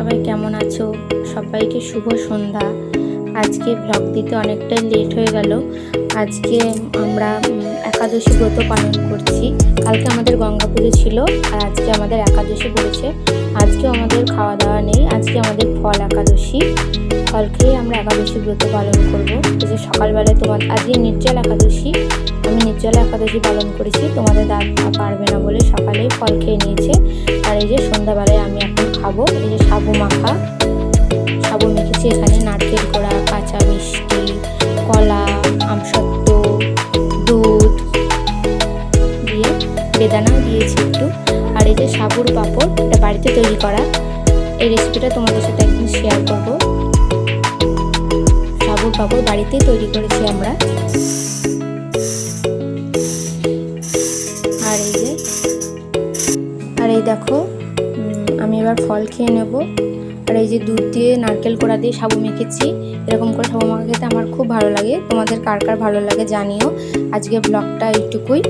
সবাই কেমন আছো? সবাইকে শুভ সন্ধ্যা। আজকে ব্লগ দিতে অনেকটাই লেট হয়ে গেল। আজকে আমরা একাদশী ব্রত পালন করছি। কালকে আমাদের গঙ্গা পুজো ছিল আর আজকে আমাদের একাদশী পড়েছে। আজকেও আমাদের খাওয়া দাওয়া নেই, আজকে আমাদের ফল একাদশী। ফল খেয়ে আমরা একাদশী ব্রত পালন করব। এই যে সকালবেলায় আজকে নির্জল একাদশী, আমি নির্জলা একাদশী পালন করেছি। তোমাদের দাদা পারবে না বলে সকালেই ফল খেয়ে নিয়েছে। আর এই যে সন্ধ্যাবেলায় আমি এখন খাবো। এই যে সাবু মাখা, সাবু মেখেছি। এখানে নারকেল কোড়া, কাঁচা মিষ্টি, কলা, আমসত্ত্ব, দুধ দিয়ে বেদানাও দিয়েছি একটু। আর এই যে সাবুর পাঁপড়, এটা বাড়িতে তৈরি করা। এই রেসিপিটা তোমাদের সাথে একদিন শেয়ার করবো। সাবুর পাঁপড় বাড়িতেই তৈরি করেছি আমরা। আর এই দেখো, আমি এবার ফল খেয়ে নেব। আর এই যে দুধ দিয়ে নারকেল কোড়া দিয়ে সাবু মেখেছি। এরকম করে সাবু মাখা খেতে আমার খুব ভালো লাগে। তোমাদের কার কার ভালো লাগে জানিও। আজকে ব্লগটা এইটুকুই।